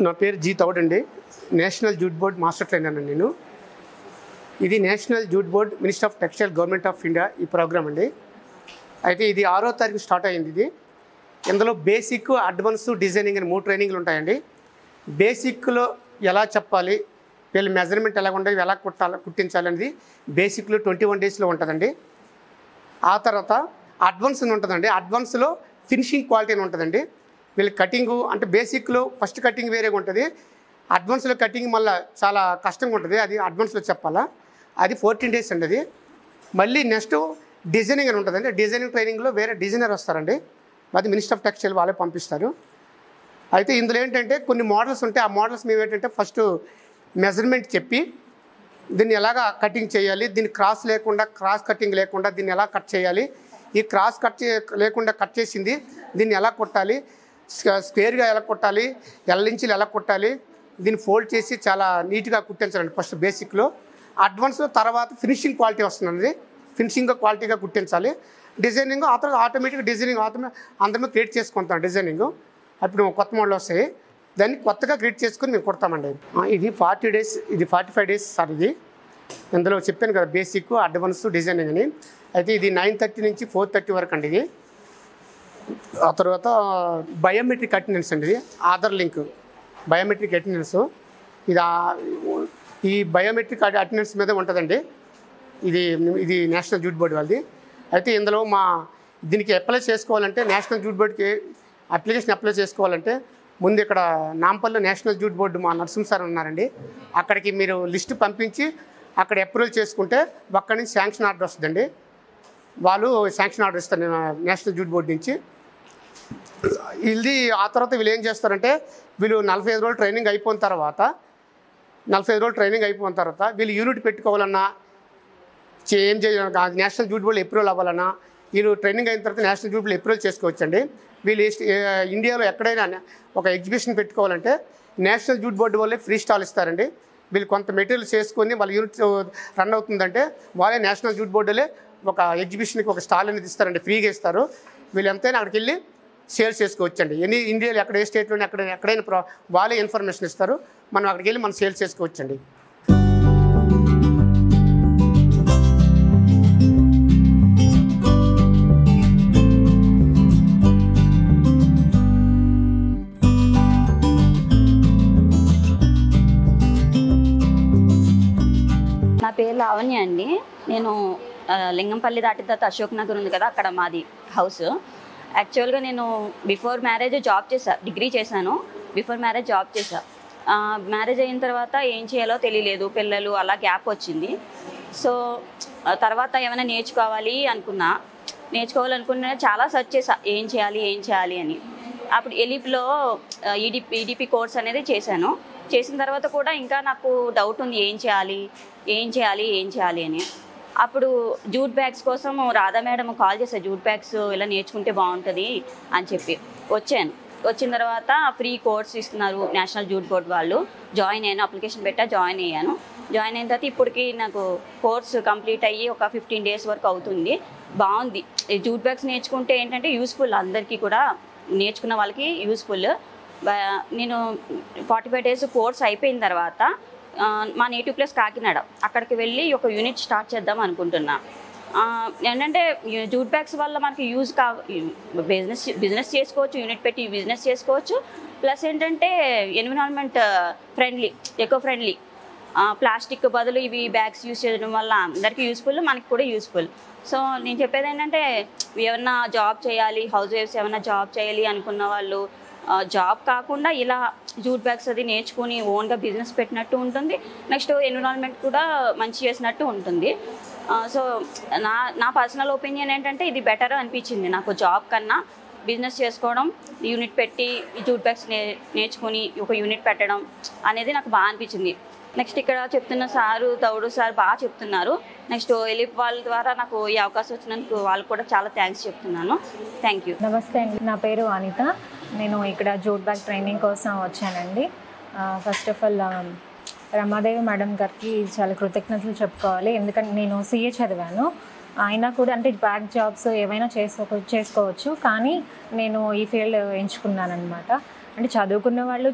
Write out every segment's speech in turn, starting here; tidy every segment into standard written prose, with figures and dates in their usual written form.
నా పేరు జీ తౌడ్ అండి. National jute board master trainer అండి నేను. ఇది national jute board minister of textile government of India ఈ ప్రోగ్రామ్ అండి. అయితే ఇది 6వ తారీఖు స్టార్ట్ అయింది. ఇది ఇందులో బేసిక్, అడ్వాన్స్, డిజైనింగ్ అని 3 ట్రైనింగ్లు ఉంటాయండి. బేసిక్లో ఎలా చెప్పాలి, వీళ్ళ మెజర్మెంట్ ఎలా ఉండాలి, ఎలా కుట్టించాలి అనేది బేసిక్లో 21 డేస్లో ఉంటుందండి. ఆ తర్వాత అడ్వాన్స్ అని ఉంటుందండి. అడ్వాన్స్లో ఫినిషింగ్ క్వాలిటీ అని ఉంటుందండి. వీళ్ళ కటింగు అంటే బేసిక్లో ఫస్ట్ కటింగ్ వేరేగా ఉంటుంది, అడ్వాన్స్లో కటింగ్ మళ్ళీ చాలా కష్టంగా ఉంటుంది. అది అడ్వాన్స్లో చెప్పాలా, అది 14 డేస్ అండి. అది మళ్ళీ నెక్స్ట్ డిజైనింగ్ అని ఉంటుందండి. డిజైనింగ్ ట్రైనింగ్లో వేరే డిజైనర్ వస్తారండి, అది మినిస్టర్ ఆఫ్ టెక్స్టైల్ వాళ్ళే పంపిస్తారు. అయితే ఇందులో ఏంటంటే కొన్ని మోడల్స్ ఉంటాయి. ఆ మోడల్స్ మేము ఏంటంటే ఫస్ట్ మెజర్మెంట్ చెప్పి దీన్ని ఎలాగ కటింగ్ చేయాలి, దీన్ని క్రాస్ కటింగ్ లేకుండా దీన్ని ఎలా కట్ చేయాలి, ఈ క్రాస్ లేకుండా కట్ చేసింది దీన్ని ఎలా కొట్టాలి, స్క్వేర్గా ఎలా కొట్టాలి, ఇంచులు ఎలా కొట్టాలి, దీన్ని ఫోల్డ్ చేసి చాలా నీట్గా కుట్టించాలండి ఫస్ట్ బేసిక్లో. అడ్వాన్స్లో తర్వాత ఫినిషింగ్ క్వాలిటీ వస్తుందండి, ఫినిషింగ్ క్వాలిటీగా కుట్టించాలి. డిజైనింగ్ ఆ తర్వాత ఆటోమేటిక్గా డిజైనింగ్ అందరూ క్రియేట్ చేసుకుంటాం. డిజైనింగ్ అప్పుడు కొత్త మోడల్ వస్తాయి, దాన్ని కొత్తగా క్రియేట్ చేసుకుని మేము కుడతామండి. ఇది 40 డేస్, ఇది 45 డేస్ సార్. ఇది ఇందులో చెప్పాను కదా బేసిక్, అడ్వాన్స్, డిజైనింగ్ అని. అయితే ఇది 9:30 నుంచి 4:30 వరకు అండి. ఇది ఆ తర్వాత బయోమెట్రిక్ అటెండెన్స్ అండి. ఇది ఆధార్ లింక్ బయోమెట్రిక్ అటెండెన్స్. ఇది ఈ బయోమెట్రిక్ అటెండెన్స్ మీద ఉంటుందండి. ఇది నేషనల్ జూట్ బోర్డు వాళ్ళది. అయితే ఇందులో దీనికి అప్లై చేసుకోవాలంటే, నేషనల్ జూట్ బోర్డుకి అప్లికేషన్ అప్లై చేసుకోవాలంటే ముందు ఇక్కడ నాంపల్లిలో నేషనల్ జూట్ బోర్డు మా నరసింహ సార్ ఉన్నారండి, అక్కడికి మీరు లిస్టు పంపించి అక్కడ అప్రూవల్ చేసుకుంటే అక్కడి నుంచి శాంక్షన్ ఆర్డర్ వస్తుందండి. వాళ్ళు శాంక్షన్ ఆర్డర్ ఇస్తారు నేషనల్ జూట్ బోర్డు నుంచి. ఇది ఆ తర్వాత వీళ్ళు ఏం చేస్తారంటే, వీళ్ళు 45 రోజులు ట్రైనింగ్ అయిపోయిన తర్వాత వీళ్ళు యూనిట్ పెట్టుకోవాలన్నా, ఏం చేయాలి, నేషనల్ జూట్ బోర్డు అప్రూవల్ అవ్వాలన్నా వీళ్ళు ట్రైనింగ్ అయిన తర్వాత నేషనల్ జూట్ బోర్డు అప్రూవల్ చేసుకోవచ్చండి. వీళ్ళు ఇండియాలో ఎక్కడైనా ఒక ఎగ్జిబిషన్ పెట్టుకోవాలంటే నేషనల్ జూట్ బోర్డు వాళ్ళే ఫ్రీ స్టాల్ ఇస్తారండి. వీళ్ళు కొంత మెటీరియల్ చేసుకొని వాళ్ళ యూనిట్ రన్ అవుతుందంటే వాళ్ళే నేషనల్ జూట్ బోర్డులే ఒక ఎగ్జిబిషన్కి ఒక స్టాల్ అనేది ఇస్తారండి, ఫ్రీగా ఇస్తారు. వీళ్ళు ఎంతైనా అక్కడికి వెళ్ళి సేల్స్ చేసుకోవచ్చండి. ఇండియాలో ఎక్కడ ఏ స్టేట్లోనే ఎక్కడైనా వాళ్ళే ఇన్ఫర్మేషన్ ఇస్తారు, మనం అక్కడికి వెళ్ళి మనం సేల్స్ చేసుకోవచ్చండి. నా పేరు లావణ్య అండి. నేను లింగంపల్లి దాటిన తర్వాత అశోక్ నగర్ ఉంది కదా, అక్కడ మాది హౌస్. యాక్చువల్గా నేను బిఫోర్ మ్యారేజ్ జాబ్ చేశాను, డిగ్రీ చేశాను, బిఫోర్ మ్యారేజ్ జాబ్ చేశాను. మ్యారేజ్ అయిన తర్వాత ఏం చేయాలో తెలియలేదు, పిల్లలు అలా గ్యాప్ వచ్చింది. సో తర్వాత ఏమైనా నేర్చుకోవాలనుకున్నా చాలా సెర్చ్ చేశా, ఏం చేయాలి అని. అప్పుడు ఎలిప్లో ఈడిపి కోర్స్ అనేది చేశాను. చేసిన తర్వాత కూడా ఇంకా నాకు డౌట్ ఉంది, ఏం చేయాలి అని. అప్పుడు జూట్ బ్యాగ్స్ కోసం రాధా మేడం కాల్ చేశాను, జూట్ బ్యాగ్స్ ఇలా నేర్చుకుంటే బాగుంటుంది అని చెప్పి వచ్చిన తర్వాత ఫ్రీ కోర్స్ ఇస్తున్నారు నేషనల్ జూట్ బోర్డ్ వాళ్ళు. జాయిన్ అయ్యాను, అప్లికేషన్ పెట్టా, జాయిన్ అయిన తర్వాత ఇప్పటికి నాకు కోర్స్ కంప్లీట్ అయ్యి ఒక 15 డేస్ వరకు అవుతుంది. బాగుంది. ఈ జూట్ బ్యాగ్స్ నేర్చుకుంటే ఏంటంటే యూస్ఫుల్, అందరికీ కూడా నేర్చుకున్న వాళ్ళకి యూస్ఫుల్. నేను 45 డేస్ కోర్స్ అయిపోయిన తర్వాత మా నేటివ్ ప్లేస్ కాకినాడ, అక్కడికి వెళ్ళి ఒక యూనిట్ స్టార్ట్ చేద్దాం అనుకుంటున్నా. ఏంటంటే జూట్ బ్యాగ్స్ వల్ల మనకి బిజినెస్ చేసుకోవచ్చు, యూనిట్ పెట్టి బిజినెస్ చేసుకోవచ్చు. ప్లస్ ఏంటంటే environment friendly, eco friendly. Plastic బదులు ఇవి బ్యాగ్స్ యూజ్ చేయడం వల్ల అందరికీ యూస్ఫుల్, మనకి కూడా యూస్ఫుల్. సో నేను చెప్పేది ఏంటంటే, ఏమన్నా జాబ్ చేయాలి, హౌస్ వైఫ్స్ ఏమన్నా జాబ్ చేయాలి అనుకున్న వాళ్ళు జాబ్ కాకుండా ఇలా జూట్ బ్యాగ్స్ అది నేర్చుకుని ఓన్గా బిజినెస్ పెట్టినట్టు ఉంటుంది, నెక్స్ట్ ఎన్విరాన్మెంట్ కూడా మంచి చేసినట్టు ఉంటుంది. సో నా పర్సనల్ ఒపీనియన్ ఏంటంటే ఇది బెటర్ అనిపించింది నాకు. జాబ్ కన్నా బిజినెస్ చేసుకోవడం, యూనిట్ పెట్టి జూట్ బ్యాగ్స్ నేర్చుకుని ఒక యూనిట్ పెట్టడం అనేది నాకు బాగా అనిపించింది. నెక్స్ట్ ఇక్కడ చెప్తున్న తౌడు సార్ బాగా చెప్తున్నారు. నెక్స్ట్ ఎలిప్ వాళ్ళ ద్వారా నాకు ఈ అవకాశం వచ్చినందుకు వాళ్ళకు కూడా చాలా థ్యాంక్స్ చెప్తున్నాను. Thank you. నమస్తే అండి, నా పేరు అనిత. నేను ఇక్కడ జూట్ బ్యాగ్ ట్రైనింగ్ కోసం వచ్చానండి. First of all Ramadevi madam గారికి చాలా కృతజ్ఞతలు చెప్పుకోవాలి, ఎందుకంటే నేను CA చదివాను. అయినా కూడా అంటే బ్యాక్ జాబ్స్ ఏవైనా చేసుకోవచ్చు, కానీ నేను ఈ ఫీల్డ్ ఎంచుకున్నాను అనమాట. అంటే చదువుకున్న వాళ్ళు,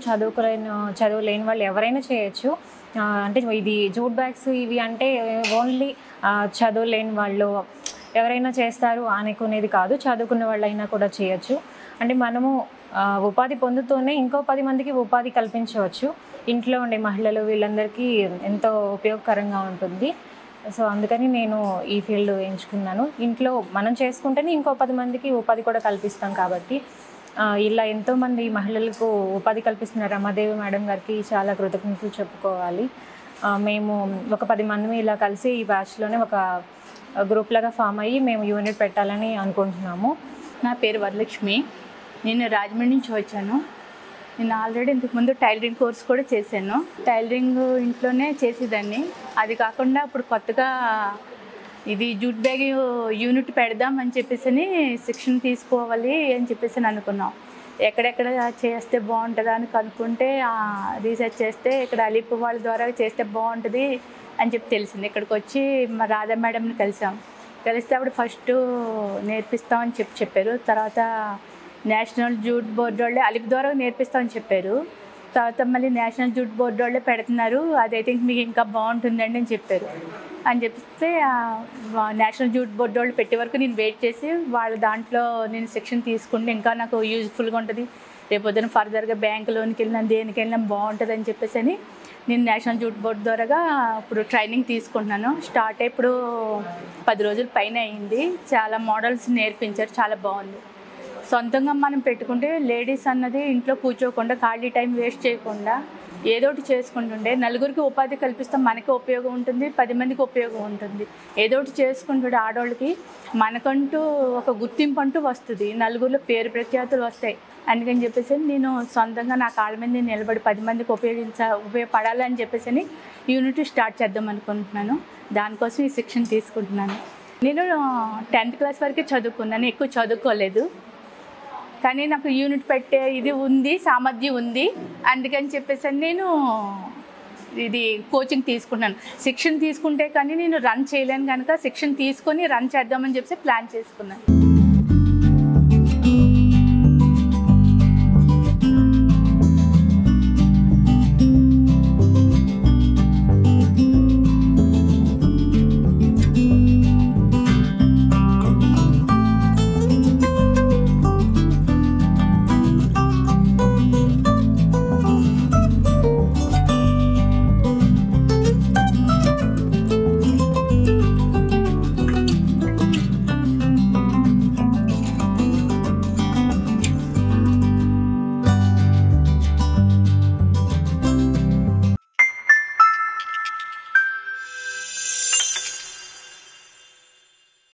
చదువు లేని వాళ్ళు ఎవరైనా చేయొచ్చు. అంటే ఇది జూట్ బ్యాగ్స్ ఇవి అంటే ఓన్లీ చదువు లేని వాళ్ళు ఎవరైనా చేస్తారు అనుకునేది కాదు, చదువుకున్న వాళ్ళైనా కూడా చేయొచ్చు. అంటే మనము ఉపాధి పొందుతూనే ఇంకో 10 మందికి ఉపాధి కల్పించవచ్చు. ఇంట్లో ఉండే మహిళలు వీళ్ళందరికీ ఎంతో ఉపయోగకరంగా ఉంటుంది. సో అందుకని నేను ఈ ఫీల్డ్ ఎంచుకున్నాను. ఇంట్లో మనం చేసుకుంటేనే ఇంకో 10 మందికి ఉపాధి కూడా కల్పిస్తాం కాబట్టి ఇలా ఎంతోమంది మహిళలకు ఉపాధి కల్పిస్తున్న రమాదేవి మేడం గారికి చాలా కృతజ్ఞతలు చెప్పుకోవాలి. మేము ఒక 10 మంది ఇలా కలిసి ఈ బ్యాచ్లోనే ఒక గ్రూప్ లాగా ఫామ్ అయ్యి మేము యూనిట్ పెట్టాలని అనుకుంటున్నాము. నా పేరు వరలక్ష్మి. నేను రాజమండ్రి నుంచి వచ్చాను. నేను ఆల్రెడీ ఇంతకుముందు టైలరింగ్ కోర్స్ కూడా చేశాను. టైలరింగ్ ఇంట్లోనే చేసేదాన్ని. అది కాకుండా ఇప్పుడు కొత్తగా ఇది జూట్ బ్యాగ్ యూనిట్ పెడదాం అని చెప్పేసి శిక్షణ తీసుకోవాలి అని చెప్పేసి అనుకున్నాం. ఎక్కడెక్కడ చేస్తే బాగుంటుందా అని కనుక్కుంటే రీసెర్చ్ చేస్తే ఇక్కడ అలీప్ వాళ్ళ ద్వారా చేస్తే బాగుంటుంది అని చెప్పి తెలిసింది. ఇక్కడికి వచ్చి మా రాధా మేడంని కలిస్తే అప్పుడు ఫస్ట్ నేర్పిస్తామని చెప్పారు. తర్వాత నేషనల్ జూట్ బోర్డు వాళ్ళే అలీప్ ద్వారా నేర్పిస్తామని చెప్పారు. తర్వాత మళ్ళీ నేషనల్ జూట్ బోర్డు వాళ్ళే పెడుతున్నారు, అదైతే మీకు ఇంకా బాగుంటుందండి అని చెప్పారు. అని చెప్పిస్తే నేషనల్ జూట్ బోర్డు వాళ్ళు పెట్టే వరకు నేను వెయిట్ చేసి వాళ్ళ దాంట్లో నేను శిక్షణ తీసుకుంటే ఇంకా నాకు యూజ్ఫుల్గా ఉంటుంది, రేపొద్దున ఫర్దర్గా బ్యాంక్ లోన్కి వెళ్ళినా దేనికి వెళ్ళినా బాగుంటుంది అని చెప్పేసి నేను నేషనల్ జూట్ బోర్డు ద్వారా ఇప్పుడు ట్రైనింగ్ తీసుకుంటున్నాను. స్టార్ట్ అయ్యి ఇప్పుడు 10 రోజుల పైన అయింది. చాలా మోడల్స్ నేర్పించారు, చాలా బాగుంది. సొంతంగా మనం పెట్టుకుంటే లేడీస్ అన్నది ఇంట్లో కూర్చోకుండా ఖాళీ టైం వేస్ట్ చేయకుండా ఏదోటి చేసుకుంటుండే నలుగురికి ఉపాధి కల్పిస్తాం, మనకి ఉపయోగం ఉంటుంది, 10 మందికి ఉపయోగం ఉంటుంది. ఏదోటి చేసుకుంటుండే ఆడవాళ్ళకి మనకంటూ ఒక గుర్తింపు అంటూ వస్తుంది, నలుగురిలో పేరు ప్రఖ్యాతులు వస్తాయి. అందుకని చెప్పేసి నేను సొంతంగా నా కాళ్ళ మీద నేను నిలబడి 10 మందికి ఉపయోగపడాలని చెప్పేసి యూనిట్ స్టార్ట్ చేద్దాం అనుకుంటున్నాను. దానికోసం ఈ శిక్షణ తీసుకుంటున్నాను. నేను 10th క్లాస్ వరకే చదువుకున్నాను, ఎక్కువ చదువుకోలేదు. కానీ నాకు యూనిట్ పెట్టే ఇది ఉంది, సామర్థ్యం ఉంది. అందుకని చెప్పేసి నేను ఇది కోచింగ్ తీసుకున్నాను. శిక్షణ తీసుకుంటే కానీ నేను రన్ చేయలేను కనుక శిక్షణ తీసుకొని రన్ చేద్దామని చెప్పేసి ప్లాన్ చేసుకున్నాను.